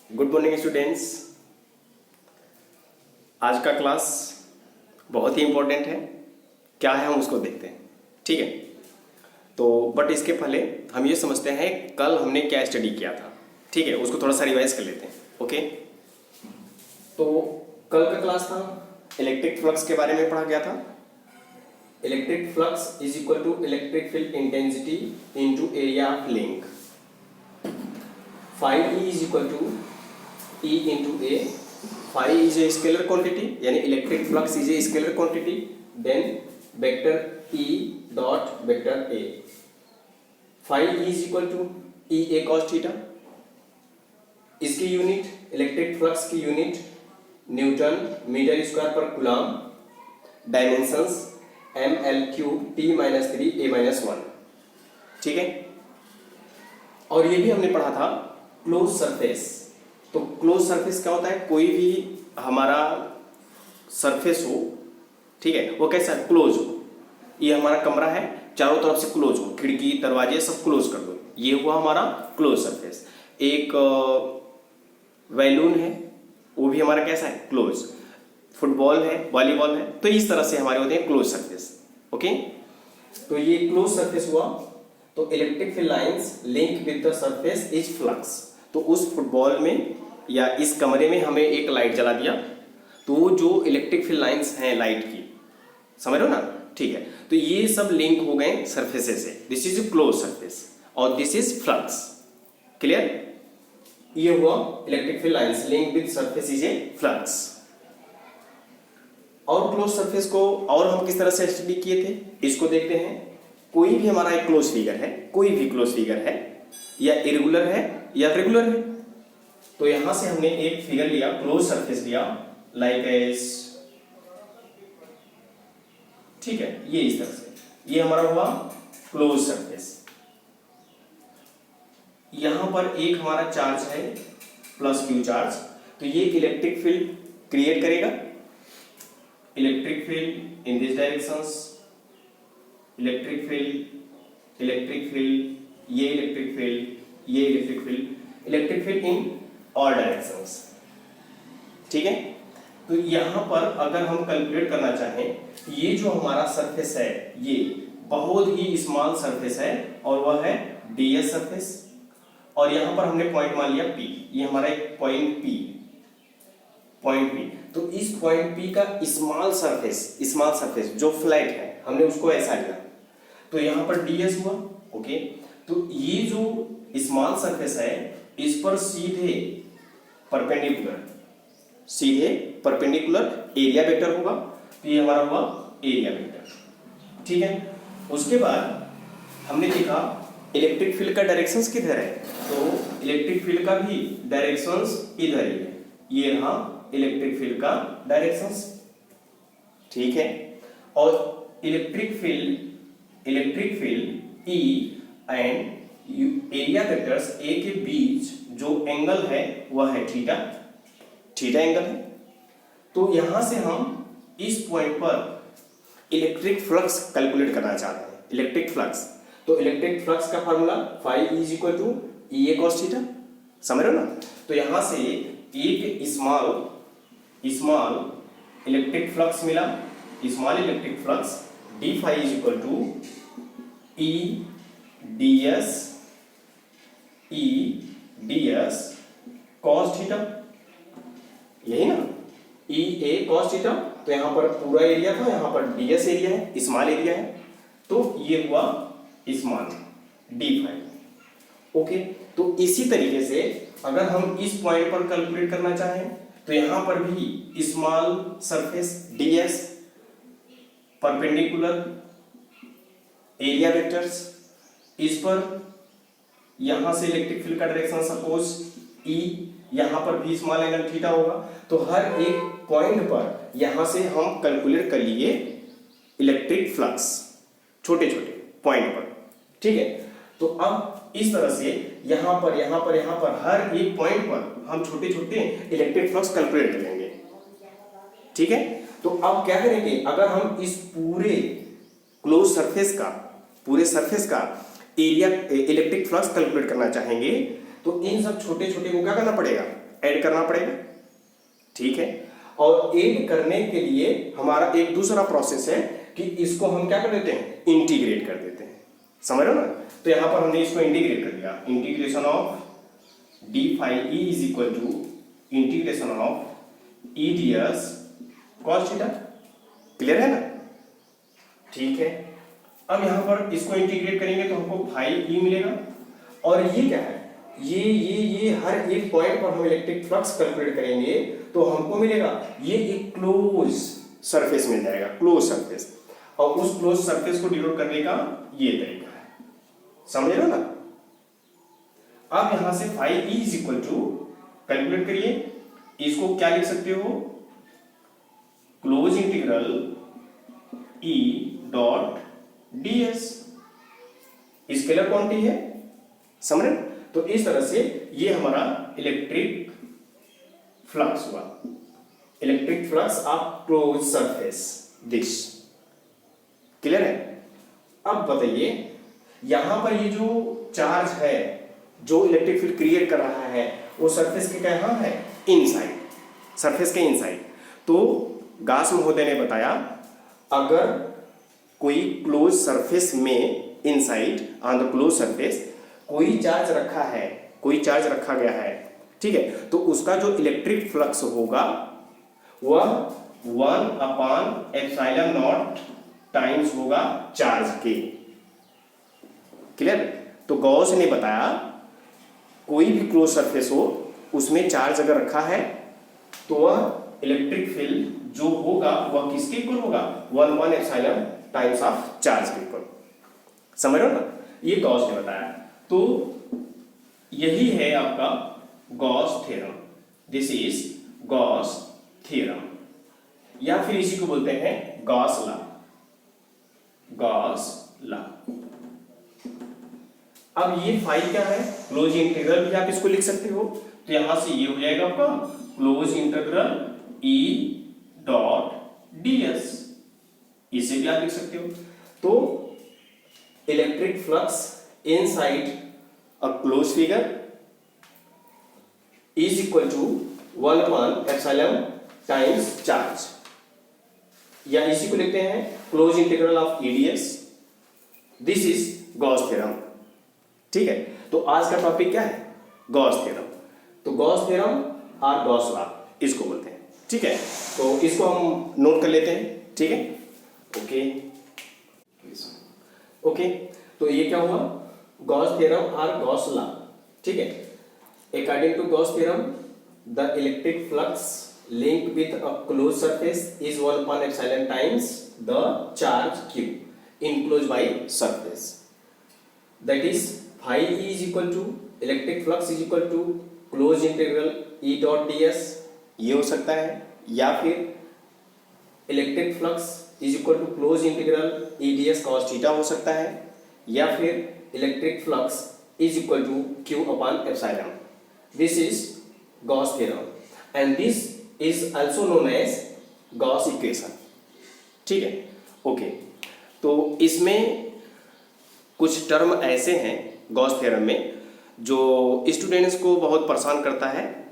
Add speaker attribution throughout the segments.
Speaker 1: Good morning students. आज का class बहुत ही इम्पोर्टेंट है। क्या है हम उसको देखते हैं, ठीक है। तो बट इसके पहले हम ये समझते हैं कल हमने क्या स्टडी किया था, ठीक है। उसको थोड़ा सा रिवाइज कर लेते हैं, ओके। तो कल का क्लास था इलेक्ट्रिक फ्लक्स के बारे में पढ़ा गया था। Electric flux is equal to electric field intensity into area of link. phi E is equal to E into A. Phi is a scalar quantity, यानी electric flux is a scalar quantity. Then vector E dot vector A. Phi E is equal to E A cos theta. इसकी unit electric flux की unit Newton metre square पर coulomb, dimensions ml cube t minus 3 a minus 1, ठीक है। और ये भी हमने पढ़ा था क्लोज सरफेस। तो क्लोज सरफेस क्या होता है? कोई भी हमारा सरफेस हो, ठीक है, वो कैसा है? क्लोज हो। ये हमारा कमरा है, चारों तरफ से क्लोज हो, खिड़की दरवाजे सब क्लोज कर दो, ये हुआ हमारा क्लोज सरफेस। एक बैलून है, वो भी हमारा कैसा है? क्लोज। फुटबॉल है, वॉलीबॉल है, तो इस तरह से हमारे होते हैं क्लोज सरफेस, ओके। तो ये क्लोज सरफेस हुआ। तो electric field lines link with the surface is flux. तो उस फुटबॉल में या इस कमरे में हमें एक लाइट जला दिया, तो वो जो इलेक्ट्रिक फील्ड लाइंस हैं लाइट की, समझ रहे हो ना, ठीक है। तो ये सब लिंक हो गए सरफेसेस से। दिस इज क्लोज सरफेस और दिस इज फ्लक्स। क्लियर? ये हुआ electric field lines link with surface is a flux. और क्लोज सरफेस को और हम किस तरह से स्टडी किए थे, इसको देखते हैं। कोई भी हमारा एक क्लोज फिगर है, कोई भी क्लोज फिगर है, या इरेगुलर है या रेगुलर है। तो यहां से हमने एक फिगर लिया, क्लोज सरफेस लिया, लाइक एस, ठीक है, ये इस तरह से, ये हमारा हुआ क्लोज सरफेस। यहां पर एक हमारा चार्ज है प्लस क्यू चार्ज, तो ये इलेक्ट्रिक फील्ड क्रिएट करेगा। Electric field in this directions, electric field, electric field, ये इलेक्ट्रिक फील्ड, ये electric field, electric field in all directions, ठीक है। तो यहां पर अगर हम कैलकुलेट करना चाहें, ये जो हमारा सरफेस है ये बहुत ही स्मॉल सरफेस है और वह है ds सरफेस। और यहां पर हमने पॉइंट मान लिया P, ये हमारा एक पॉइंट P। तो इस पॉइंट P का स्मॉल सरफेस जो फ्लैट है, हमने उसको ऐसा लिया, तो यहां पर ds हुआ, ओके। तो ये जो स्मॉल सरफेस है, इस पर सीधे परपेंडिकुलर एरिया वेक्टर होगा। तो ये हमारा हुआ एरिया वेक्टर, ठीक है। उसके बाद हमने देखा इलेक्ट्रिक फील्ड का डायरेक्शंस किधर है, तो इलेक्ट्रिक फील्ड का भी डायरेक्शंस इधर ही है। ये रहा इलेक्ट्रिक फील्ड का डायरेक्शंस, ठीक है। और electric field E and area vectors A के बीच जो एंगल है वह है थीटा एंगल है। तो यहां से हम इस पॉइंट पर इलेक्ट्रिक फ्लक्स कैलकुलेट करना चाहते हैं। इलेक्ट्रिक फ्लक्स, तो इलेक्ट्रिक फ्लक्स का formula phi is equal to E A cos theta, समझ रहे हो ना। तो यहां से एक स्मॉल इलेक्ट्रिक फ्लक्स मिला, small electric flux d phi is equal to E ds cos theta, यही ना, E A cos थीटा। तो यहां पर पूरा एरिया था, यहां पर ds एरिया है, स्मॉल एरिया है, तो ये हुआ स्मॉल d phi, ओके। तो इसी तरीके से अगर हम इस पॉइंट पर कैलकुलेट करना चाहें, तो यहां पर भी small surface ds, perpendicular area vectors, इस पर यहां से इलेक्ट्रिक फील्ड का डायरेक्शन सपोज E, यहां पर भी स्मॉल एंगल थीटा होगा। तो हर एक पॉइंट पर यहां से हम कैलकुलेट कर लिए इलेक्ट्रिक फ्लक्स, छोटे पॉइंट पर, ठीक है। तो अब इस तरह से यहां पर हर एक पॉइंट पर हम छोटे इलेक्ट्रिक फ्लक्स कैलकुलेट कर लेंगे, ठीक है। तो अब क्या करेंगे, अगर हम इस पूरे क्लोज सरफेस का एरिया इलेक्ट्रिक फ्लक्स कैलकुलेट करना चाहेंगे, तो इन सब छोटे को क्या करना पड़ेगा? ऐड करना पड़ेगा, ठीक है। और ऐड करने के लिए हमारा एक दूसरा प्रोसेस है कि इसको हम क्या कर देते हैं, इंटीग्रेट कर देते हैं, समझ रहे हो ना। तो यहां पर हमने इसको इंटीग्रेट कर दिया, integration of D phi E is equal to integration of E D S cos theta, clear है ना, ठीक है। अब यहां पर इसको इंटीग्रेट करेंगे तो हमको फाई ई मिलेगा, और ये क्या है, ये हर एक पॉइंट पर हम इलेक्ट्रिक फ्लक्स कैलकुलेट करेंगे तो हमको मिलेगा ये एक क्लोज सरफेस मिल जाएगा, क्लोज सरफेस। और उस क्लोज सरफेस को डिनोट करने का ये तरीका है, समझ रहे हो ना। अब यहां से phi E is equal to calculate करिए, इसको क्या लिख सकते हो, close integral E dot ds, scalar quantity है, समझ रहे। तो इस तरह से ये हमारा इलेक्ट्रिक फ्लक्स हुआ, electric flux of close surface, this clear है। अब बताइए यहां पर ये जो चार्ज है जो इलेक्ट्रिक फील्ड क्रिएट कर रहा है वो सरफेस के कहां है, इनसाइड, सरफेस के इनसाइड। तो गास महोदय ने बताया अगर कोई क्लोज सरफेस में inside on the close surface कोई चार्ज रखा है, कोई चार्ज रखा गया है, ठीक है, तो उसका जो इलेक्ट्रिक फ्लक्स होगा वह 1/ε0 टाइम्स होगा चार्ज के, क्लियर। तो गॉस ने बताया कोई भी क्लोज सरफेस हो उसमें चार्ज अगर रखा है तो वह इलेक्ट्रिक फील्ड जो होगा वह किसके इक्वल होगा, 1/ε टाइम्स ऑफ चार्ज के इक्वल, समझ रहे हो ना, ये गॉस ने बताया। तो यही है आपका Gauss theorem, this is Gauss theorem, या फिर इसी को बोलते हैं गॉस लॉ, गॉस लॉ। अब ये फाई क्या है, क्लोज इंटीग्रल भी आप इसको लिख सकते हो, तो यहां से ये हो जाएगा आपका close integral E dot ds, इसे भी आप लिख सकते हो। तो electric flux inside a close figure is equal to 1/ε times charge, या इसी को लिखते हैं close integral of EDS, this is Gauss theorem, ठीक है। तो आज का टॉपिक क्या है, गॉस थ्योरम। तो गॉस थ्योरम और गॉस लॉ इसको बोलते हैं, ठीक है। तो इसको हम नोट कर लेते हैं, ठीक है, ओके ओके। तो ये क्या हुआ, गॉस थ्योरम और गॉस लॉ, ठीक है। According to Gauss theorem the electric flux linked with a closed surface is 1/ε times the charge q enclosed by surface, that is phi e is equal to electric flux is equal to closed integral e dot ds, ये हो सकता है, या फिर electric flux is equal to close integral E D S cos theta हो सकता है, या फिर electric flux is equal to q/ε, this is Gauss theorem and this is also known as Gauss equation, ठीक है, ओके। तो इसमें कुछ टर्म ऐसे हैं गॉस थ्योरम में जो स्टूडेंट्स को बहुत परेशान करता है,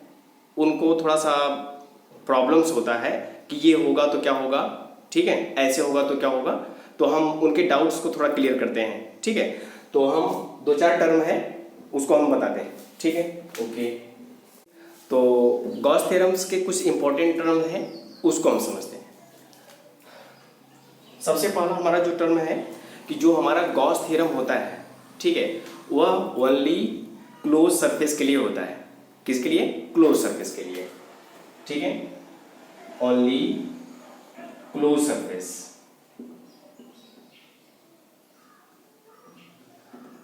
Speaker 1: उनको थोड़ा सा प्रॉब्लम्स होता है कि ये होगा तो क्या होगा, ठीक है, ऐसे होगा तो क्या होगा। तो हम उनके डाउट्स को थोड़ा क्लियर करते हैं, ठीक है। तो हम 2-4 टर्म है उसको हम बताते हैं, ठीक है, ओके। तो गॉस थ्योरम्स के कुछ इंपॉर्टेंट टर्म हैं उसको हम समझते हैं। सबसे पहला हमारा जो टर्म है कि जो हमारा गॉस थ्योरम होता है, ठीक है, वह ओनली क्लोज सरफेस के लिए होता है, किसके लिए, क्लोज सरफेस के लिए, ठीक है, ओनली क्लोज सरफेस।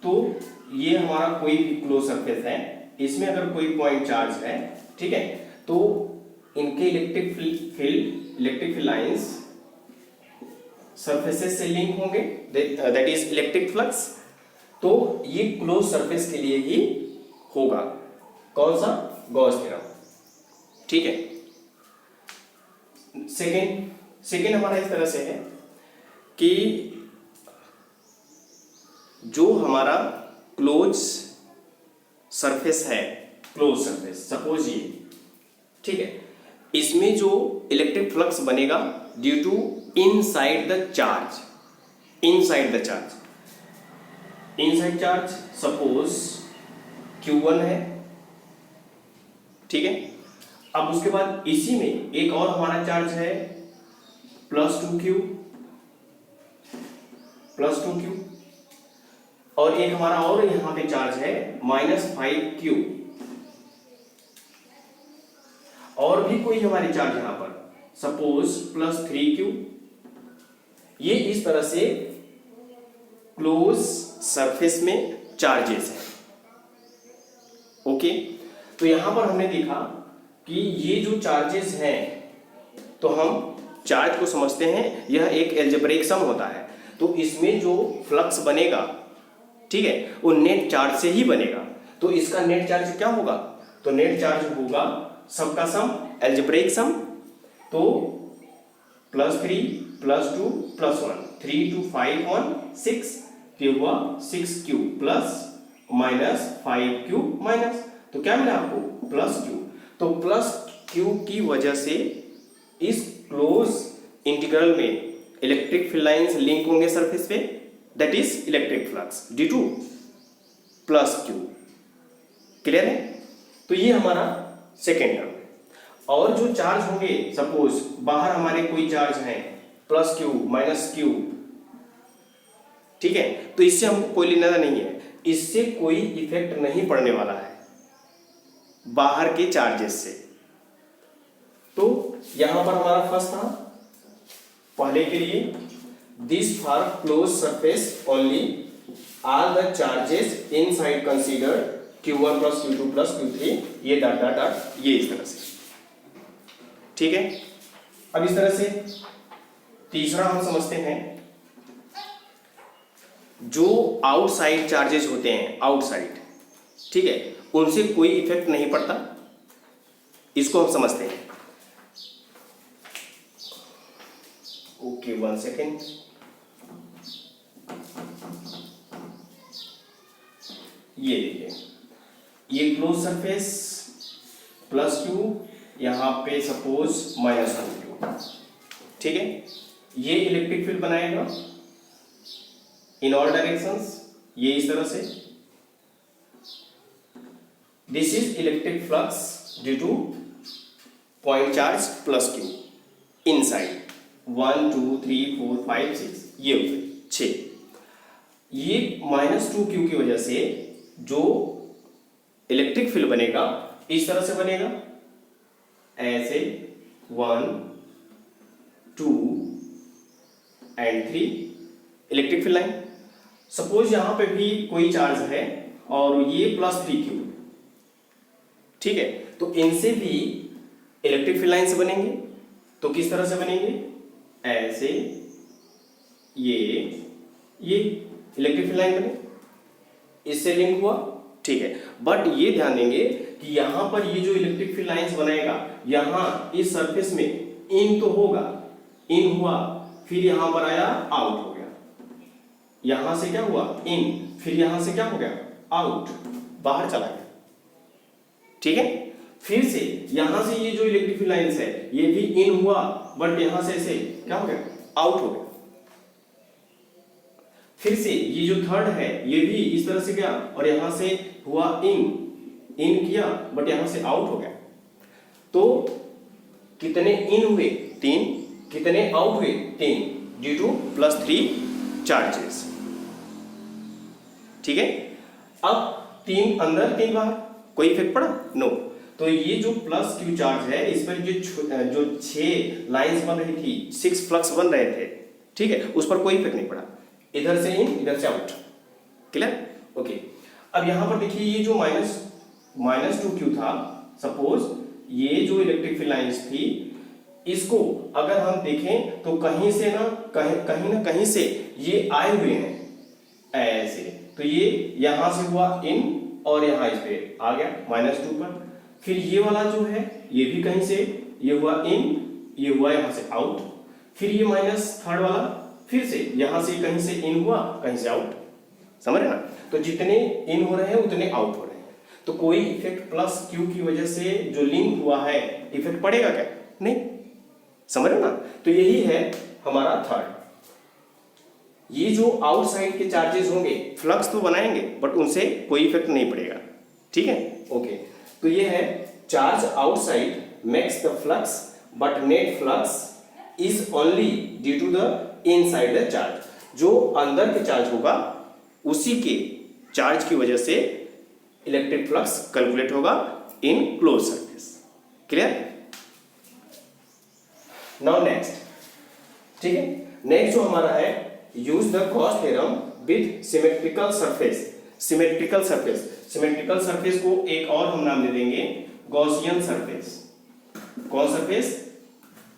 Speaker 1: तो ये हमारा कोई भी क्लोज सरफेस है, इसमें अगर कोई पॉइंट चार्ज है, ठीक है, तो इनके इलेक्ट्रिक फील्ड लाइंस सरफेसेस से लिंक होंगे, दैट इज इलेक्ट्रिक फ्लक्स। तो ये क्लोज सरफेस के लिए ही होगा, कौन सा, गॉस थ्योरम, ठीक है। सेकेंड हमारा इस तरह से है कि जो हमारा क्लोज सरफेस है, क्लोज सरफेस, सपोज ठीक है। इसमें जो इलेक्ट्रिक फ्लक्स बनेगा due to inside the charge, inside the charge, inside charge suppose Q1 है, ठीक है। अब उसके बाद इसी में एक और हमारा चार्ज है +2Q, +2Q, और एक हमारा और यहां पे चार्ज है -5Q, और भी कोई हमारी चार्ज यहां पर सपोज +3Q। ये इस तरह से क्लोज सरफेस में चार्जेस हैं। ओके, तो यहां पर हमने देखा कि ये जो चार्जेस हैं, तो हम चार्ज को समझते हैं यह एक अलजेब्रिक सम होता है, तो इसमें जो फ्लक्स बनेगा, ठीक है, वो नेट चार्ज से ही बनेगा। तो इसका नेट चार्ज क्या होगा? तो नेट चार्ज होगा सबका सम, अलजेब्रिक सम। तो +3 +2 +1, 3 2 5 1 6, ये हुआ 6Q प्लस -5Q माइनस, तो क्या मिला आपको? +Q। तो +Q की वजह से इस क्लोज इंटीग्रल में इलेक्ट्रिक फील्ड लाइंस लिंक होंगे सरफेस पे, that is electric flux due to +Q। Clear है? तो ये हमारा सेकेंड टर्म है। और जो चार्ज होंगे, सपोज बाहर हमारे कोई चार्ज है +Q -Q, ठीक है, तो इससे हमको कोई लेना नहीं है, इससे कोई इफेक्ट नहीं पड़ने वाला है बाहर के चार्जेस से। तो यहां पर हमारा फर्स्ट था पहले के लिए, this for close surface only, all the charges inside consider Q1 + Q2 + Q3, ये डॉट डॉट डॉट, ये इस तरह से, ठीक है। अब इस तरह से तीसरा हम समझते हैं, जो आउटसाइड चार्जेस होते हैं, आउटसाइड, ठीक है, उनसे कोई इफेक्ट नहीं पड़ता, इसको हम समझते हैं। Okay, 1 second. ये देखिए, ये क्लोज सरफेस +Q, यहां पे सपोज -2Q, ठीक है। ये इलेक्ट्रिक फील्ड बनाएगा इन ऑल डायरेक्शंस, ये इस तरह से, this is electric flux due to point charge +Q inside 1 2 3 4 5 6, ये हो गए 6। ये -2Q की वजह से जो इलेक्ट्रिक फील्ड बनेगा इस तरह से बनेगा, ऐसे 1 2 and 3 electric field line. Suppose यहां पे भी कोई चार्ज है और ये +3Q, ठीक है, तो इनसे भी इलेक्ट्रिक फील्ड लाइन से बनेंगे। तो किस तरह से बनेंगे? ऐसे, ये इलेक्ट्रिक फील्ड लाइन बने, इससे लिंक हुआ, ठीक है। बट ये ध्यान देंगे कि यहां पर ये जो इलेक्ट्रिक फील्ड लाइंस बनाएगा, यहां इस सरफेस में इन तो होगा, इन हुआ, फिर यहां पर आया आउट हो गया, यहां से क्या हुआ? इन, फिर यहां से क्या हो गया? आउट, बाहर चला गया, ठीक है। फिर से यहां से ये जो इलेक्ट्रिक फील्ड लाइंस है, ये भी इन हुआ, बट यहां से ऐसे क्या हो गया? आउट हो गया। फिर से ये जो थर्ड है, ये भी इस तरह से गया और यहां से हुआ इन किया, बट यहां से आउट हो गया। तो कितने इन हुए? 3, कितने आउट हुए? 3, ड्यू टू +3 चार्जेस, ठीक है। अब 3 अंदर 3 बाहर, कोई इफेक्ट पड़ा? नो। तो ये जो +Q चार्ज है, इस पर जो 6 लाइंस बन रही थी, 6 फ्लक्स बन रहे थे, ठीक है, उस पर कोई इफेक्ट नहीं पड़ा, इधर से इन, इधर से आउट, क्लियर? ओके। अब यहां पर देखिए, ये जो -2Q था, सपोज ये जो इलेक्ट्रिक फील्ड लाइंस थी, इसको अगर हम देखें तो कहीं ना कहीं से ये आए हुए हैं ऐसे, तो ये यहां से हुआ इन और यहां इस पे आ गया -2 पर। फिर ये वाला जो है, ये भी कहीं से, ये हुआ इन, ये हुआ यहां से आउट, फिर ये -3 वाला, फिर से यहां से कहीं से इन हुआ, कहीं से आउट, समझ रहे ना? तो जितने इन हो रहे हैं उतने आउट हो रहे हैं। तो कोई इफेक्ट प्लस क्यू की वजह से जो लिंक हुआ है इफेक्ट पड़ेगा क्या? नहीं, समझ रहे हो ना? तो यही है हमारा थर्ड। ये जो आउटसाइड के चार्जेस होंगे फ्लक्स तो बनाएंगे बट उनसे कोई इफेक्ट नहीं पड़ेगा, ठीक है? ओके, तो ये है charge outside makes the flux but net flux is only due to the inside the charge. जो अंदर के चार्ज होगा उसी के चार्ज की वजह से इलेक्ट्रिक फ्लक्स कैलकुलेट होगा in close surface. Clear? Now next, ठीक है, नेक्स्ट जो हमारा है use the Gauss theorem with symmetrical surface. Symmetrical surface, symmetrical surface को एक और हम नाम दे देंगे गॉसियन सरफेस। कौन सरफेस?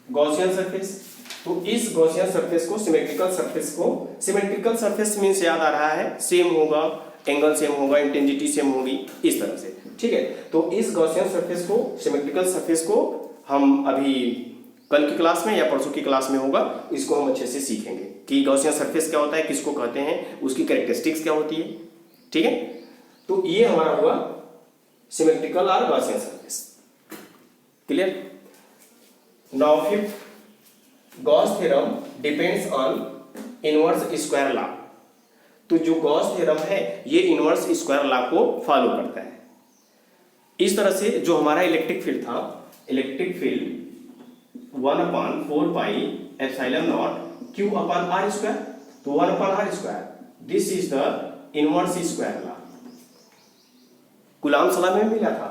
Speaker 1: Gaussian surface. तो इस गॉसियन सरफेस को, सिमेट्रिकल सरफेस को, सिमेट्रिकल सरफेस मींस याद आ रहा है सेम होगा, एंगल सेम होगा, इंटेंसिटी सेम होगी, इस तरह से, ठीक है? तो इस गॉसियन सरफेस को, सिमेट्रिकल सरफेस को हम अभी कल की क्लास में या परसों की क्लास में होगा, इसको हम अच्छे से सीखेंगे कि गॉसियन सरफेस क्या होता है, किसको कहते हैं, उसकी कैरेक्टरिस्टिक्स क्या होती है, ठीक है? तो ये हमारा हुआ सिमेट्रिकल और Gaussian surface. Clear? Now fifth, Gauss theorem depends on inverse square law. तो जो गॉस थ्योरम है ये इनवर्स स्क्वायर लॉ को फॉलो करता है। इस तरह से जो हमारा इलेक्ट्रिक फील्ड था, electric field 1/4 pi epsilon not Q upon R square, तो 1/r square, this is the inverse square law. Coulomb law में मिला था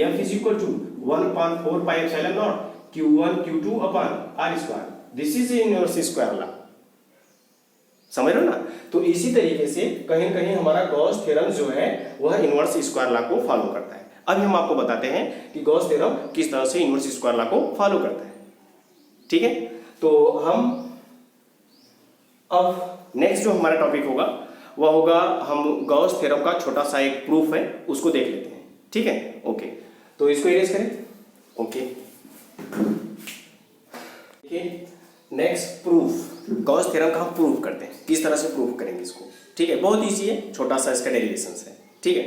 Speaker 1: F is equal to 1/4 pi epsilon not Q1 Q2 upon R square, this is inverse square law. समझ रहे हो ना? तो इसी तरीके से कहीं कहीं हमारा गॉस थ्योरम जो है वह इनवर्स स्क्वायर लॉ को फॉलो करता है। अभी हम आपको बताते हैं कि गॉस थ्योरम किस तरह से इनवर्स स्क्वायर लॉ को फॉलो करता है, ठीक है? तो हम अब नेक्स्ट जो हमारा टॉपिक होगा वह होगा, हम गॉस थ्योरम का छोटा सा एक प्रूफ है उसको देख लेते हैं, ठीक है? ओके, तो इसको इरेज करें। Okay, next proof, Gauss theorem का हम प्रूफ करते हैं, किस तरह से प्रूफ करेंगे इसको, ठीक है? बहुत इजी है, छोटा सा इसका डेरिवेशन है, ठीक है?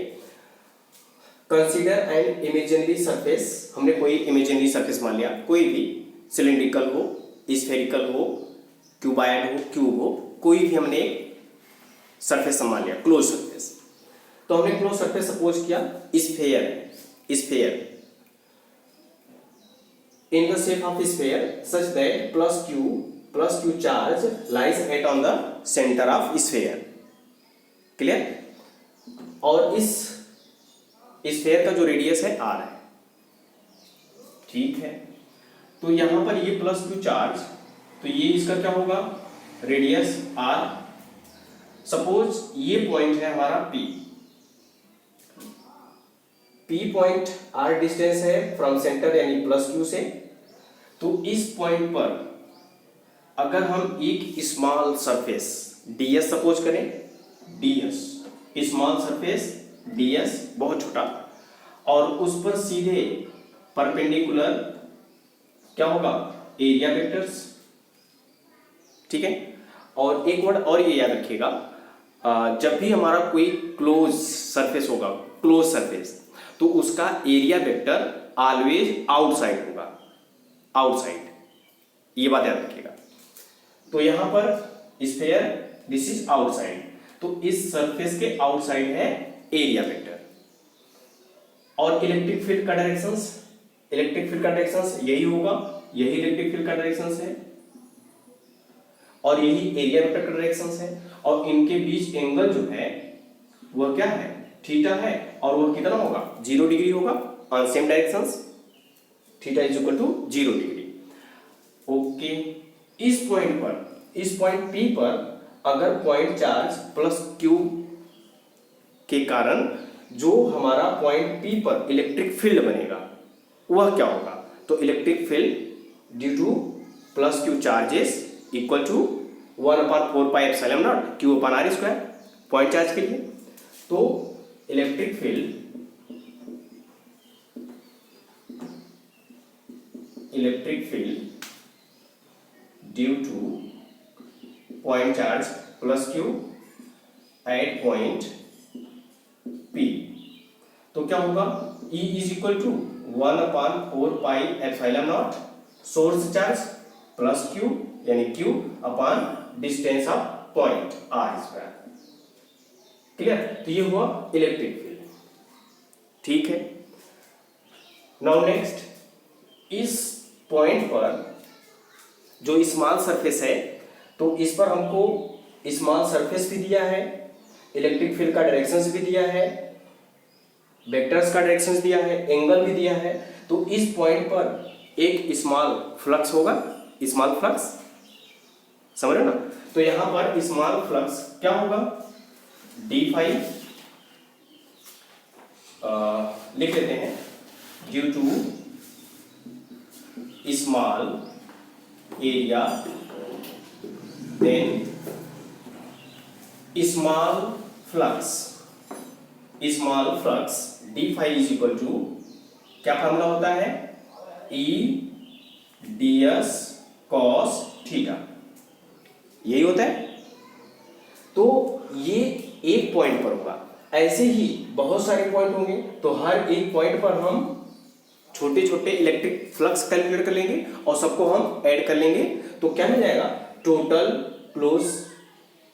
Speaker 1: Consider an imaginary surface. हमने कोई इमेजिनरी सरफेस मान लिया, कोई भी, सिलिंड्रिकल हो, स्फेरिकल हो, क्यूबाइड हो, क्यूब हो, कोई भी हमने सरफेस मान लिया, क्लोज सरफेस। तो हमने क्लोज सरफेस सपोज किया स्फेयर है, sphere in the shape of sphere such that plus q charge lies at on the center of sphere। Clear? और इस स्फेयर का जो रेडियस है r है, ठीक है? तो यहां पर ये प्लस q चार्ज, तो ये इसका क्या होगा, रेडियस r। सपोज ये पॉइंट है हमारा p पॉइंट r डिस्टेंस है फ्रॉम सेंटर यानी प्लस q से। तो इस पॉइंट पर अगर हम एक स्मॉल सरफेस ds सपोज करें, ds स्मॉल सरफेस ds बहुत छोटा, और उस पर सीधे परपेंडिकुलर क्या होगा, एरिया वेक्टर्स, ठीक है? और एक वर्ड और ये याद रखिएगा, जब भी हमारा कोई क्लोज सरफेस होगा, क्लोज सरफेस, तो उसका एरिया वेक्टर ऑलवेज आउटसाइड होगा, आउटसाइड, ये बात याद रखिएगा। तो यहां पर स्फेयर, दिस इज आउटसाइड, तो इस सरफेस के आउटसाइड है एरिया वेक्टर। और इलेक्ट्रिक फील्ड का डायरेक्शंस, इलेक्ट्रिक फील्ड का डायरेक्शंस यही होगा, यही इलेक्ट्रिक फील्ड का डायरेक्शंस है और यही एरिया वेक्टर का डायरेक्शंस है, और इनके बीच एंगल जो है वह क्या है, थीटा है, और वह कितना होगा, 0 डिग्री होगा on same directions, theta is equal to 0 degree. Okay, इस पॉइंट पर, इस पॉइंट P पर अगर पॉइंट चार्ज प्लस Q के कारण जो हमारा पॉइंट P पर इलेक्ट्रिक फील्ड बनेगा वह क्या होगा, तो electric field due to plus Q charges equal to 1/4 pi epsilon not Q upon R square, point charge के लिए। तो electric field, electric field due to point charge plus Q at point P, तो क्या होगा, E is equal to 1/4πε0 source charge plus Q यानी Q upon distance of point r²। Clear? तो ये हुआ इलेक्ट्रिक फील्ड। ठीक है, नाउ नेक्स्ट, इस पॉइंट पर जो स्मॉल सरफेस है, तो इस पर हमको स्मॉल सरफेस भी दिया है, इलेक्ट्रिक फील्ड का डायरेक्शंस भी दिया है, वेक्टर्स का डायरेक्शंस दिया है, एंगल भी दिया है। तो इस पॉइंट पर एक स्मॉल फ्लक्स होगा, स्मॉल फ्लक्स, समझ रहे हो ना? तो यहां पर स्मॉल फ्लक्स क्या होगा, d∅ लिख लेते हैं, due to small area then small flux d∅ is equal to क्या फॉर्मूला होता है, E ds cos थीटा, यही होता है। तो ये एक पॉइंट पर होगा, ऐसे ही बहुत सारे पॉइंट होंगे, तो हर एक पॉइंट पर हम छोटे छोटे इलेक्ट्रिक फ्लक्स कैलकुलेट कर लेंगे और सबको हम ऐड कर लेंगे, तो क्या मिल जाएगा, टोटल क्लोज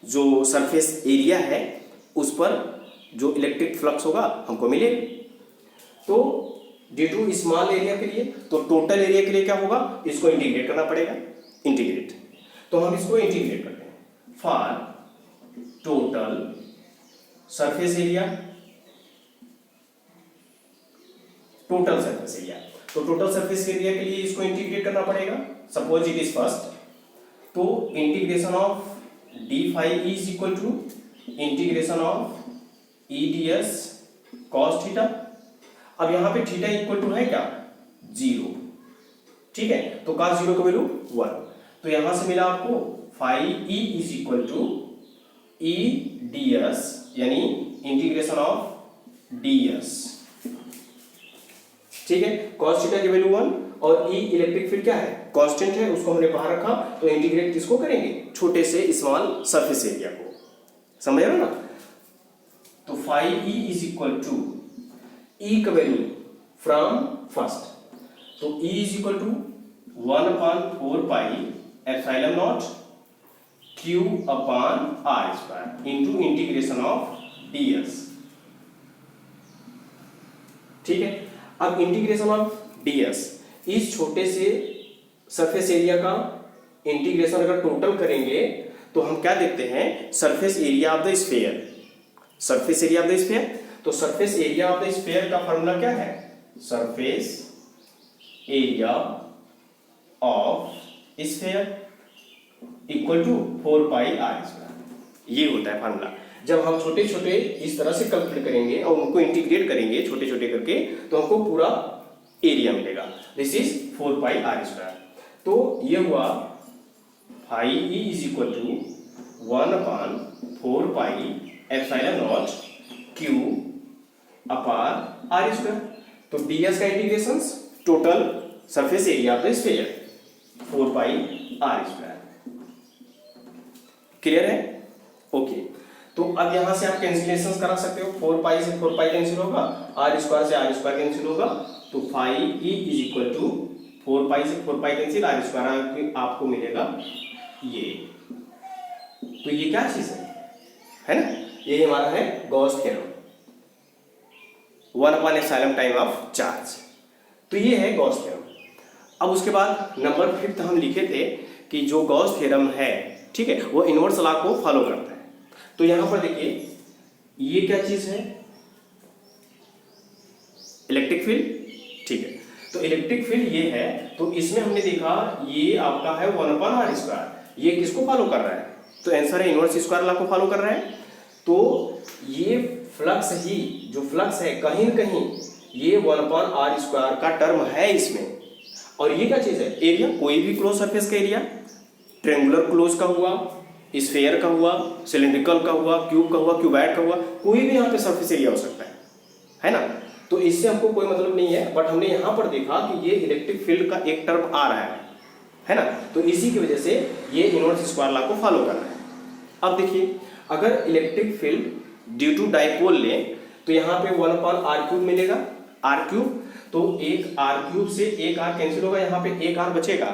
Speaker 1: जो सरफेस एरिया है उस पर जो इलेक्ट्रिक फ्लक्स होगा हमको मिलेगा। तो ड्यू टू स्मॉल एरिया के लिए, तो टोटल एरिया के लिए क्या होगा, इसको इंटीग्रेट करना पड़ेगा, इंटीग्रेट। तो हम इसको इंटीग्रेट करते हैं, for total surface area, total surface area. तो टोटल सरफेस एरिया के लिए इसको इंटीग्रेट करना पड़ेगा, सपोज इट इज फर्स्ट, तो integration of d∅ is equal to integration of E ds cos theta. अब यहां पे थीटा इक्वल टू है क्या, 0, ठीक है, तो cos 0 का वैल्यू 1। तो यहां से मिला आपको phi E is equal to E ds यानी इंटीग्रेशन ऑफ ds, ठीक है। cos थीटा की वैल्यू 1 और E इलेक्ट्रिक फील्ड क्या है, कांस्टेंट है, उसको हमने बाहर रखा, तो इंटीग्रेट किसको करेंगे, छोटे से स्मॉल सरफेस एरिया को, समझ रहे हो ना। तो phi E is equal to E का वैल्यू फ्रॉम फर्स्ट, तो E is equal to 1/4πε0 Q upon r² into integration of ds, ठीक है। अब इंटीग्रेशन ऑफ ds, इस छोटे से सरफेस एरिया का इंटीग्रेशन अगर टोटल करेंगे तो हम क्या देखते हैं, surface area of the sphere, surface area of the sphere. तो surface area of the sphere का फॉर्मूला क्या है, surface area of sphere equal to 4πr², ये होता है फॉर्मूला। जब हम छोटे छोटे इस तरह से कैलकुलेट करेंगे और उनको इंटीग्रेट करेंगे छोटे छोटे करके, तो हमको पूरा एरिया मिलेगा, दिस इज 4πr²। तो ये हुआ phi E is equal to 1/4πε0 Q upon r²। तो ds का integration total surface area of the sphere 4πr², clear है, ओके। तो अब यहां से आप कैंसिलेशन करा सकते हो, 4π से 4π कैंसिल होगा, r² से r² कैंसिल होगा, तो phi E is equal to 4π से 4π कैंसिल, r² आपको मिलेगा ये। तो ये क्या चीज है ना, ये हमारा है Gauss theorem, 1/ε time of charge. तो ये है गॉस थ्योरम। अब उसके बाद नंबर 5 हम लिखे थे कि जो गॉस थ्योरम है, ठीक है, वो इनवर्स लॉ को फॉलो करता है। तो यहां पर देखिए, ये क्या चीज है, इलेक्ट्रिक फील्ड, ठीक है। तो इलेक्ट्रिक फील्ड ये है, तो इसमें हमने देखा ये आपका है 1/r², ये किसको फॉलो कर रहा है, तो आंसर है इनवर्स स्क्वायर लॉ को फॉलो कर रहा है। तो ये फ्लक्स ही, जो फ्लक्स है कहीं न कहीं ये 1/r² का टर्म है इसमें। और ये क्या चीज है, एरिया, कोई भी क्लोज सरफेस का एरिया, ट्रायंगुलर क्लोज का हुआ, स्फीयर का हुआ, सिलिंड्रिकल का हुआ, क्यूब का हुआ, क्यूबॉइड का हुआ, कोई भी यहाँ पे सरफेस एरिया हो सकता है ना। तो इससे हमको कोई मतलब नहीं है, बट हमने यहाँ पर देखा कि ये इलेक्ट्रिक फील्ड का एक टर्म आ रहा है ना, तो इसी की वजह से ये इनवर्स स्क्वायर लॉ को फॉलो कर रहा है। अब देखिए, अगर electric field due to dipole लें, तो यहाँ पे 1/r³ मिलेगा, r³। तो एक r³ से एक r कैंसिल होगा, यहाँ पे एक r बचेगा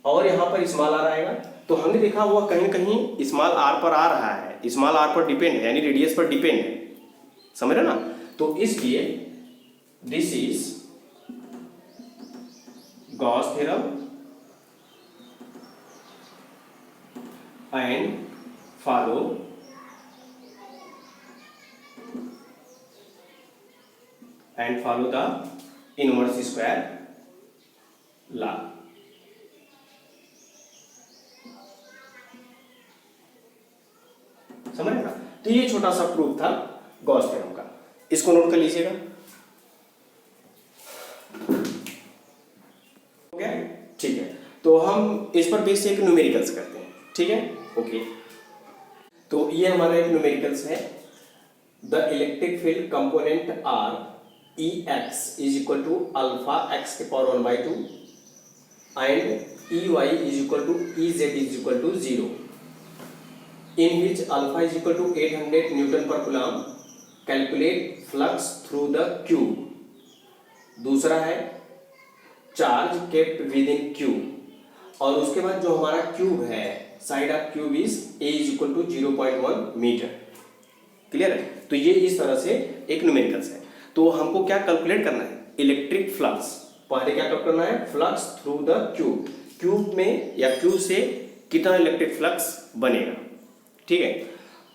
Speaker 1: और यहाँ पर स्मॉल r आएगा। तो हमने देखा हुआ कहीं कहीं स्मॉल r पर आ रहा है, स्मॉल r पर डिपेंड है, यानी रेडियस पर डिपेंड है, समझ रहे ना। तो इसलिए this is Gauss theorem and follow the inverse square law. समझ रहे ना। तो ये छोटा सा प्रूफ था गॉस थ्योरम का, इसको नोट कर लीजिएगा। हो गया, ठीक है। तो हम इस पर बेस से एक न्यूमेरिकल्स करते हैं, ठीक है, ओके। तो ये हमारा एक न्यूमेरिकल्स है। The electric field component are Ex is equal to alpha x के power 1/2 and Ey is equal to Ez is equal to 0, in which alpha is equal to 800 Newton per Coulomb. Calculate flux through the cube. दूसरा है charge kept within cube, और उसके बाद जो हमारा cube है, side of cube is a is equal to 0.1 metre. Clear है। तो ये इस तरह से एक न्यूमेरिकल्स है। तो हमको क्या कैलकुलेट करना है, इलेक्ट्रिक फ्लक्स। पहले क्या कैलकुलेट करना है, flux through the cube, cube में या क्यूब से कितना इलेक्ट्रिक फ्लक्स बनेगा, ठीक है।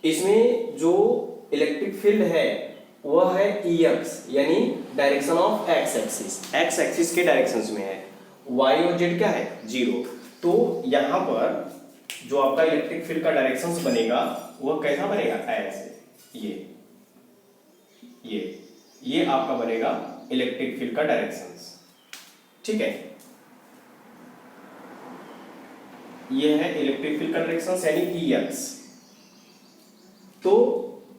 Speaker 1: इसमें जो इलेक्ट्रिक फील्ड है वह है Ex, यानी direction of x axis, x axis के डायरेक्शंस में है। y और z क्या है, 0। तो यहाँ पर जो आपका इलेक्ट्रिक फील्ड का डायरेक्शंस बनेगा वह कैसा बनेगा, ऐसे, ये आपका बनेगा इलेक्ट्रिक फील्ड का डायरेक्शंस, ठीक है। ये है इलेक्ट्रिक फील्ड का डायरेक्शंस यानी Ex। तो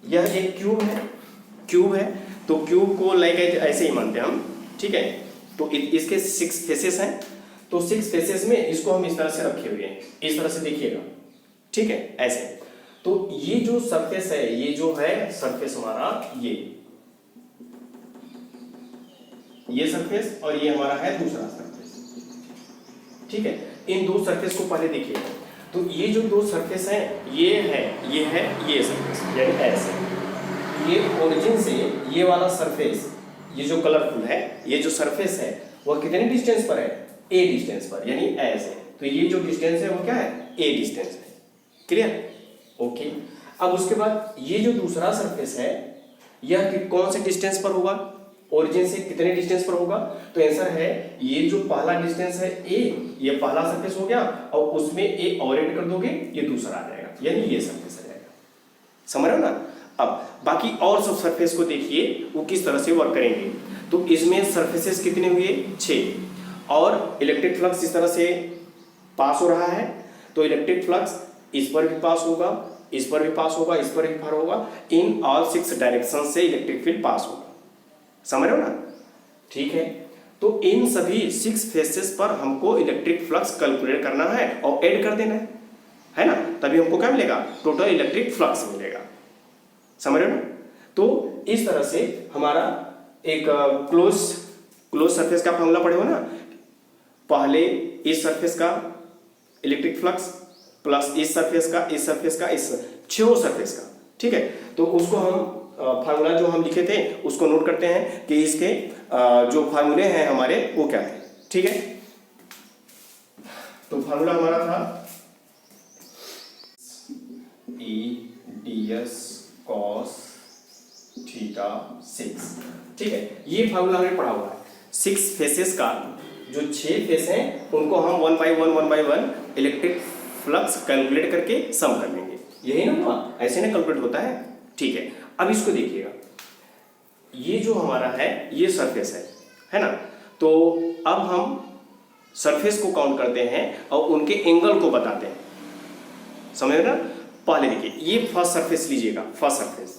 Speaker 1: यह एक क्यूब है, तो क्यूब को लाइक ऐसे ही मानते हैं हम, ठीक है। तो इसके 6 फेसेस हैं, तो 6 फेसेस में इसको हम इस तरह से रखे हुए हैं, इस तरह से देखिएगा, ठीक है, ऐसे। तो ये जो सरफेस है, ये जो है सरफेस हमारा, ये सरफेस और ये हमारा है दूसरा सरफेस, ठीक है। इन दो सरफेस को पहले देखिए। तो ये जो दो सरफेस है, ये सरफेस, यानी ऐसे। ये ओरिजिन से ये वाला सरफेस, ये जो कलरफुल है, ये जो सरफेस है वह कितने डिस्टेंस पर है, a डिस्टेंस पर, यानी ऐसे। तो ये जो डिस्टेंस है वो क्या है, a डिस्टेंस है। Clear, okay. अब उसके बाद ये जो दूसरा सरफेस है, यह कौन से डिस्टेंस पर होगा, ओरिजिन से कितने डिस्टेंस पर होगा। तो आंसर है ये जो पहला डिस्टेंस है a, ये पहला सरफेस हो गया, और उसमें a और ऐड कर दोगे, ये दूसरा आ जाएगा, यानी ये सरफेस आ जाएगा। समझ रहे हो ना। अब बाकी और सब सरफेस को देखिए वो किस तरह से वर्क करेंगे। तो इसमें सरफेसेस कितने हुए, 6, और इलेक्ट्रिक फ्लक्स इस तरह से पास हो रहा है। तो इलेक्ट्रिक फ्लक्स इस पर भी पास होगा, इस पर भी पास होगा, इस पर भी पास होगा। इन ऑल 6 डायरेक्शन से इलेक्ट्रिक फील्ड पास होगा। समझ रहे हो ना, ठीक है। तो इन सभी 6 फेसेस पर हमको इलेक्ट्रिक फ्लक्स कैलकुलेट करना है और ऐड कर देना है ना। तभी हमको क्या मिलेगा, टोटल इलेक्ट्रिक फ्लक्स मिलेगा। समझ रहे हो ना। तो इस तरह से हमारा एक क्लोज सरफेस का फॉर्मूला पढ़े हो ना। पहले इस सरफेस का इलेक्ट्रिक फ्लक्स प्लस इस सरफेस का, इस सरफेस का, इस 6 सरफेस का, ठीक है। तो उसको हम फार्मूला जो हम लिखे थे उसको नोट करते हैं कि इसके जो फार्मूले हैं हमारे वो क्या है, ठीक है। तो फार्मूला हमारा था EDS cos थीटा 6, ठीक है। ये फार्मूला हमने पढ़ा हुआ है। 6 फेसेस का जो 6 फेस हैं उनको हम 1 by 1 इलेक्ट्रिक फ्लक्स कैलकुलेट करके सम कर लेंगे। यही ना हुआ, ऐसे ना कैलकुलेट होता है, ठीक है। अब इसको देखिएगा, ये जो हमारा है ये सरफेस है ना। तो अब हम सरफेस को काउंट करते हैं और उनके एंगल को बताते हैं, समझ रहे ना। पहले देखिए, ये फर्स्ट सरफेस लीजिएगा, फर्स्ट सरफेस।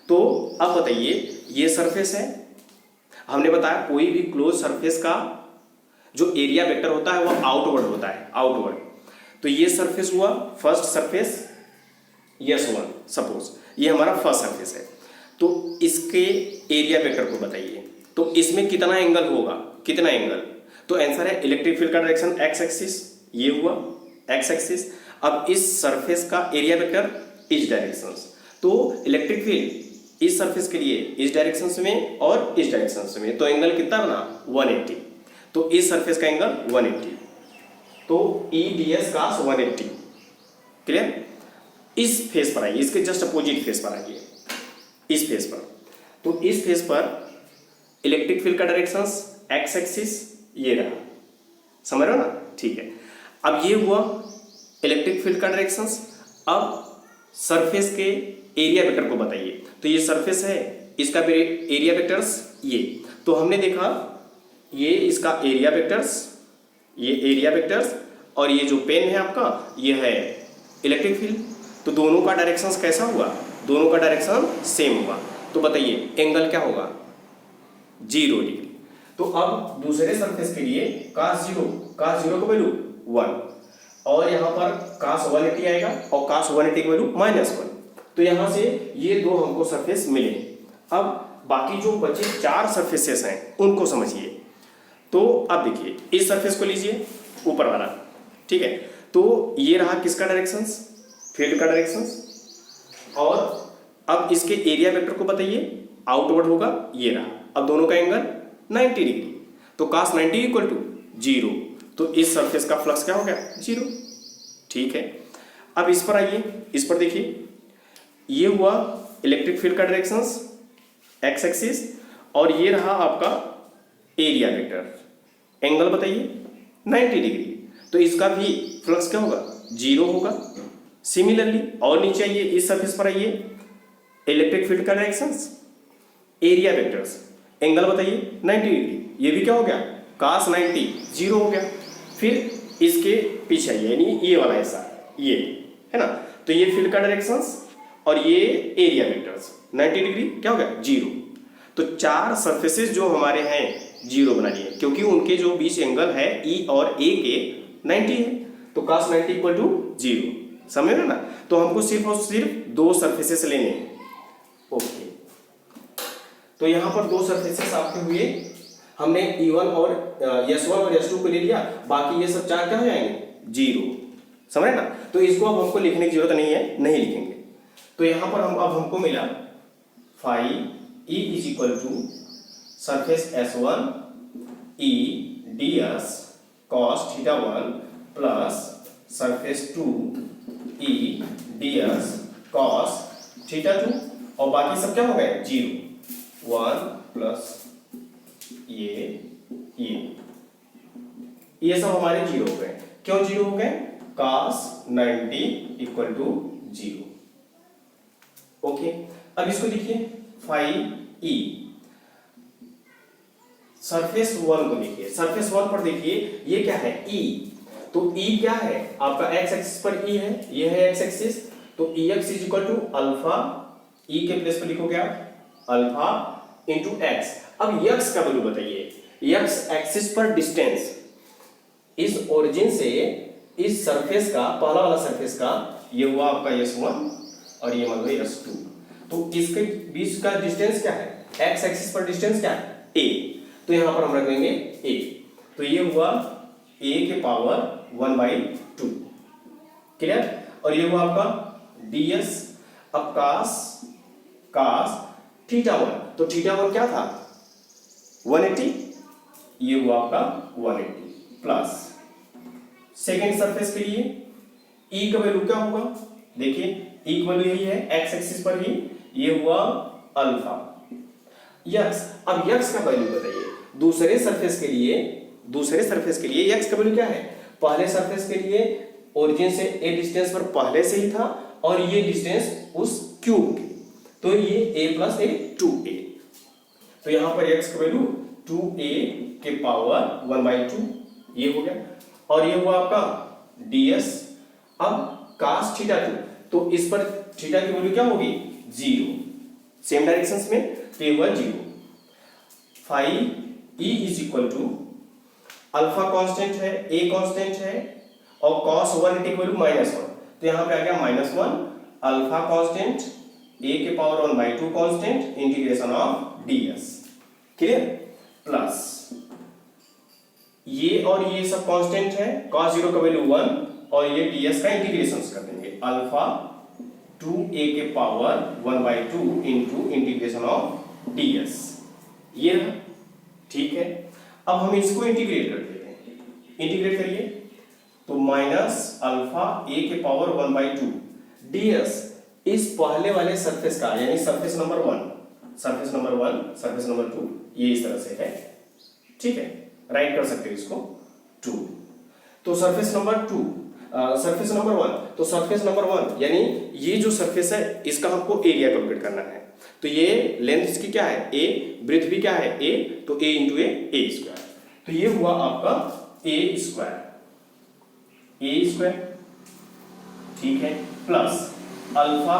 Speaker 1: तो अब बताइए, ये सरफेस है, हमने बताया कोई भी क्लोज सरफेस का जो एरिया वेक्टर होता है वो आउटवर्ड होता है, आउटवर्ड। तो ये सरफेस हुआ फर्स्ट सरफेस, S1 सपोज, ये हमारा फर्स्ट सरफेस है। तो इसके एरिया वेक्टर को बताइए, तो इसमें कितना एंगल होगा, कितना एंगल। तो आंसर है इलेक्ट्रिक फील्ड का डायरेक्शन एक्स एक्सिस, ये हुआ एक्स एक्सिस। अब इस सरफेस का एरिया वेक्टर इस डायरेक्शन, तो इलेक्ट्रिक फील्ड इस सरफेस के लिए इस डायरेक्शन में और इस डायरेक्शन में, तो एंगल कितना बना 180। तो इस सरफेस का एंगल 180, तो ई डी एस कास 180। क्लियर। इस फेस पर आइए, इसके जस्ट अपोजिट फेस पर आइए, इस फेस पर। तो इस फेस पर इलेक्ट्रिक फील्ड का डायरेक्शन एक्स एक्सिस ये रहा, समझ रहे हो ना, ठीक है। अब ये हुआ इलेक्ट्रिक फील्ड का डायरेक्शन। अब सरफेस के एरिया वेक्टर को बताइए, तो ये सरफेस है, इसका एरिया वेक्टर्स ये, तो हमने देखा ये इसका एरिया वेक्टर्स, ये एरिया वेक्टर्स, और ये जो पेन है आपका ये है इलेक्ट्रिक फील्ड। तो दोनों का डायरेक्शन कैसा हुआ, दोनों का डायरेक्शन सेम हुआ। तो बताइए एंगल क्या होगा 0 डिग्री। तो अब दूसरे सरफेस के लिए कास जीरो का वैल्यू 1, और यहाँ पर कास 180 आएगा, और कास 180 की वैल्यू -1। तो यहाँ से ये दो हमको सरफेस मिले। अब बाकी जो बचे 4 सरफेसेस हैं उनको समझिए। तो अब देखिए इस सरफेस को लीजिए, ऊपर वाला, ठीक है। तो ये रहा किसका डायरेक्शन, फील्ड का डायरेक्शन। और अब इसके एरिया वेक्टर को बताइए, आउटवर्ड होगा, ये रहा। अब दोनों का एंगल 90 डिग्री, तो cos 90 इक्वल टू 0। तो इस सरफेस का फ्लक्स क्या हो गया 0, ठीक है। अब इस पर आइए, इस पर देखिए, ये हुआ इलेक्ट्रिक फील्ड का डायरेक्शन एक्स एक्सिस, और ये रहा आपका एरिया वेक्टर। एंगल बताइए 90 डिग्री, तो इसका भी फ्लक्स क्या होगा 0 होगा। सिमिलरली और नीचे आइए, इस सरफेस पर आइए, इलेक्ट्रिक फील्ड का डायरेक्शन एरिया वेक्टर्स, एंगल बताइए 90 डिग्री, ये भी क्या हो गया cos 90 0 हो गया। फिर इसके पीछे आइए, यानी ये वाला ऐसा, ये है ना, तो ये फील्ड का डायरेक्शन और ये एरिया वेक्टर्स 90 डिग्री क्या हो गया 0। तो 4 सरफेसेस जो हमारे हैं 0 बना लिए, क्योंकि उनके जो बीच एंगल है ई और ए के 90 है, तो cos 90 इक्वल टू 0, समझ रहे ना। तो हमको सिर्फ और सिर्फ 2 सरफेसेस लेने हैं, ओके। तो यहाँ पर 2 सरफेसेस आपके हुए, हमने E1 और S1 और S2 को ले लिया, बाकी ये सब 4 क्या हो जाएंगे 0, समझ रहे ना। तो इसको अब हमको लिखने की जरूरत नहीं है, नहीं लिखेंगे। तो यहाँ पर अब हमको मिला phi E is equal to surface S1 E ds cos θ1 plus surface 2 E ds cos θ2, और बाकी सब क्या हो गए 0, 1 प्लस ये सब हमारे 0 हो गए। क्यों 0 हो गए, cos 90 इक्वल टू 0, ओके। अब इसको देखिए फाई E, सरफेस 1 को देखिए, सरफेस 1 पर देखिए ये क्या है E, तो E क्या है आपका x एक्सिस पर E है, ये है x एक्सिस, तो Ex is equal to alpha, E के प्लेस पर लिखोगे आप अल्फा इंटू x। अब x का वैल्यू बताइए, x एक्सिस पर डिस्टेंस इस ओरिजिन से इस सरफेस का, पहला वाला सरफेस का, ये हुआ आपका S1 और ये मान लो S2, तो इसके बीच का डिस्टेंस क्या है, x एक्सिस पर डिस्टेंस क्या है a, तो यहां पर हम रख देंगे a। तो ये हुआ a के पावर 1/2, क्लियर। और ये हुआ आपका ds। अब cos θ1, तो θ1 क्या था 180, ये हुआ आपका 180 प्लस सेकेंड सरफेस के लिए E का वैल्यू क्या होगा, देखिए E का वैल्यू यही है x एक्सिस पर ही, ये हुआ अल्फा। x, अब x का वैल्यू बताइए दूसरे सरफेस के लिए, x का वैल्यू क्या है, पहले सरफेस के लिए ओरिजिन से a डिस्टेंस पर पहले से ही था, और ये डिस्टेंस उस क्यूब की, तो ये a प्लस a 2a, तो यहां पर x का वैल्यू 2a के पावर 1/2 ये हो गया। और ये हुआ आपका ds। अब cos θ2, तो इस पर थीटा की वैल्यू क्या होगी 0, सेम डायरेक्शंस में, तो ये हुआ 0। Phi E is equal to alpha constant है, a कांस्टेंट है, और cos 180 की वैल्यू -1, तो यहां पे आ गया -1 अल्फा कांस्टेंट a के power 1/2 constant integration of ds, clear, plus ये और ये सब कांस्टेंट है, cos 0 का वैल्यू 1 और ये ds का इंटीग्रेशन कर देंगे अल्फा 2a के power 1/2 into integration of ds, ये रहा, ठीक है। अब हम इसको इंटीग्रेट कर देते हैं, इंटीग्रेट करिए तो माइनस अल्फा a के पावर 1/2 ds इस पहले वाले सरफेस का, यानी surface number 1, surface number 1, surface number 2, ये इस तरह से है, ठीक है, राइट कर सकते हो इसको 2। तो सरफेस नंबर 2, सरफेस नंबर 1, तो सरफेस नंबर 1 यानी ये जो सरफेस है इसका हमको एरिया कैलकुलेट करना है। तो ये लेंथ इसकी क्या है a, ब्रेथ भी क्या है a, तो a इंटू a स्क्वायर, तो ये हुआ आपका a स्क्वायर, ठीक है, प्लस अल्फा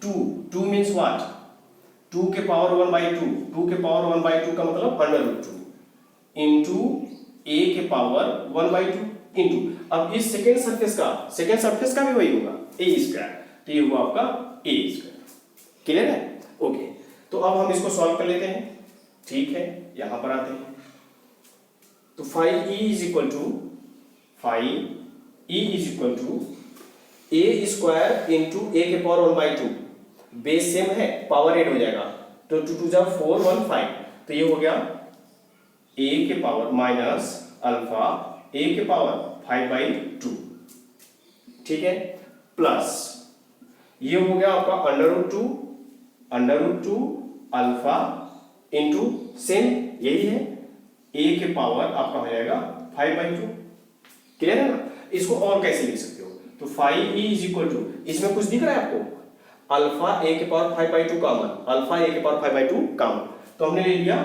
Speaker 1: 2 मीन्स व्हाट, 2 के पावर 1/2, 2 के पावर 1/2 का मतलब √2 इंटू a के पावर 1/2 इंटू, अब इस सेकेंड सरफेस का भी वही होगा a स्क्वायर, तो ये हुआ आपका a स्क्वायर, क्लियर है, ओके। तो अब हम इसको सॉल्व कर लेते हैं, ठीक है, यहां पर आते हैं, तो phi e is equal to a square into a के पावर 1/2, बेस सेम है, पावर ऐड हो जाएगा, तो 2 2 जा 4 1 5, तो ये हो गया a के पावर माइनस अल्फा a के पावर 5/2, ठीक है, प्लस ये हो गया आपका √2 अल्फा इंटू सेम यही है a के पावर आपका हो जाएगा 5/2, क्लियर है ना। इसको और कैसे लिख सकते हो, तो phi e is equal to, इसमें कुछ दिख रहा है आपको, अल्फा a के पावर 5/2 कॉमन, अल्फा a के पावर 5/2 कॉमन, तो हमने ले लिया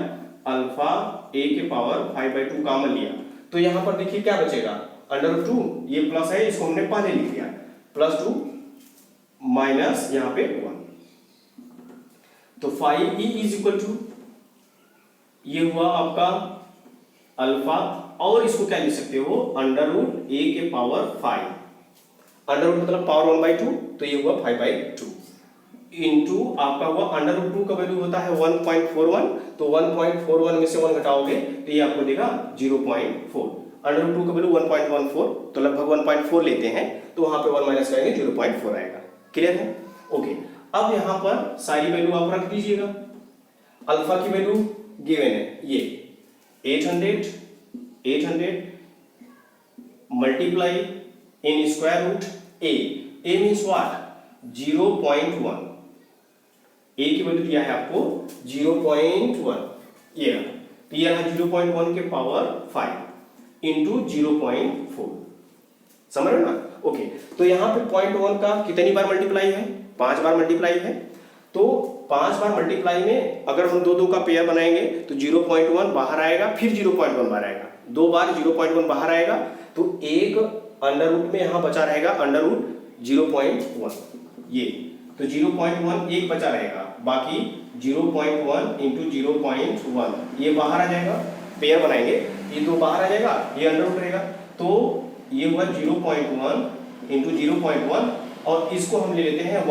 Speaker 1: अल्फा a के पावर 5/2 कॉमन लिया, तो यहां पर देखिए क्या बचेगा, √2, ये प्लस है, इसको हमने पहले लिख लिया, +2 माइनस यहां पे 1, तो phi e is equal to, ये हुआ आपका अल्फा, और इसको क्या लिख सकते हो, √a के पावर 5, √ मतलब पावर 1/2, तो ये हुआ 5/2 इंटू आपका हुआ √2 का वैल्यू होता है 1.41, तो 1.41 में से 1 घटाओगे तो ये आपको देगा 0.4, √2 का वैल्यू 1.14, तो लगभग 1.4 लेते हैं, तो वहां पे 1 माइनस करेंगे 0.4 आएगा, क्लियर है, ओके। अब यहां पर सारी वैल्यू आप रख दीजिएगा, अल्फा की वैल्यू गिवन है, ये 800 multiply in square root a means what, 0.1, a की वैल्यू दिया है आपको 0.1, ये रहा 0.1 के पावर 5 इंटू 0.4, समझ रहे हो ना, ओके। तो यहां पे 0.1 का कितनी बार मल्टीप्लाई है, 5 बार मल्टीप्लाई है, तो 5 बार मल्टीप्लाई में अगर हम 2 का पेयर बनाएंगे तो 0.1 बाहर आएगा, फिर 0.1 बाहर आएगा, 2 बार 0.1 बाहर आएगा, तो एक √, में यहां बचा रहेगा √0.1, ये तो 0.1 एक बचा रहेगा, बाकी 0.1 इंटू 0.1 ये बाहर आ जाएगा, पेयर बनाएंगे, ये 2 बाहर आ जाएगा, ये √, रहेगा, तो ये हुआ 0.1 इंटू 0.1, और इसको हम ले लेते हैं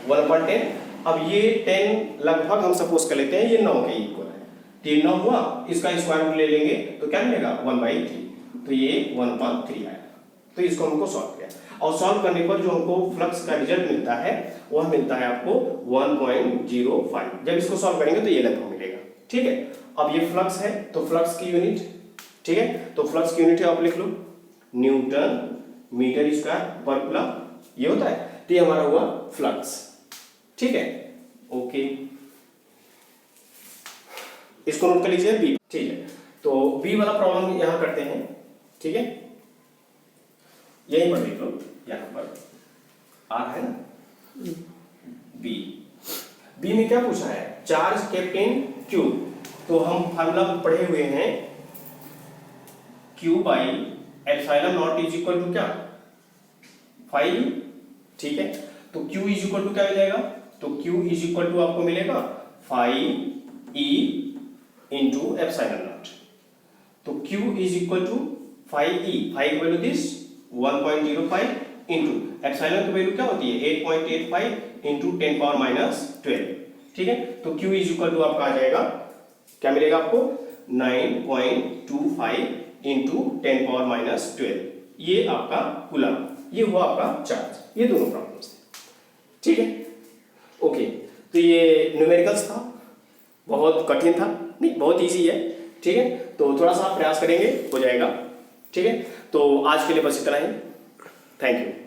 Speaker 1: 1/10। अब ये 10 लगभग हम सपोज कर लेते हैं ये 9 के इक्वल है, तो ये 9 हुआ, इसका स्क्वायर रूट ले लेंगे तो क्या मिलेगा 1/3, तो ये 1/3 आएगा, तो इसको हमको सॉल्व किया, और सॉल्व करने पर जो हमको फ्लक्स का रिजल्ट मिलता है वह मिलता है आपको 1.05, जब इसको सॉल्व करेंगे तो ये लगभग मिलेगा, ठीक है। अब ये फ्लक्स है तो फ्लक्स की यूनिट, ठीक है, तो फ्लक्स की यूनिट है आप लिख लो न्यूटन मीटर स्क्वायर पर कूलम, ये होता है, तो ये हमारा हुआ फ्लक्स, ठीक है, ओके। इसको नोट कर लीजिए बी, ठीक है, तो बी वाला प्रॉब्लम यहां करते हैं, ठीक है, यहीं पर देख लो, यहां पर आर है ना, बी में क्या पूछा है, चार्ज केप्ट इन क्यूब, तो हम फार्मूला पढ़े हुए हैं Q by epsilon not is equal to क्या, 5, ठीक है, तो Q इज इक्वल टू क्या मिल जाएगा, तो Q इज इक्वल टू आपको मिलेगा 5E इंटू एप्सिलॉन नॉट, तो Q is equal to 5E, 5 value this 1.05 into epsilon की वैल्यू क्या होती है 8.85 इंटू 10 पावर माइनस 12। ठीक है, तो Q इज इक्वल टू आपका आ जाएगा, क्या मिलेगा आपको 9.25 इंटू 10 पावर माइनस 12, ये आपका कूलम, ये हुआ आपका चार्ज। ये दोनों प्रॉब्लम्स थे। ठीक है, ओके, तो ये न्यूमेरिकल्स था, बहुत कठिन था नहीं, बहुत इजी है। ठीक है, तो थोड़ा सा प्रयास करेंगे हो जाएगा। ठीक है, तो आज के लिए बस इतना ही। Thank you.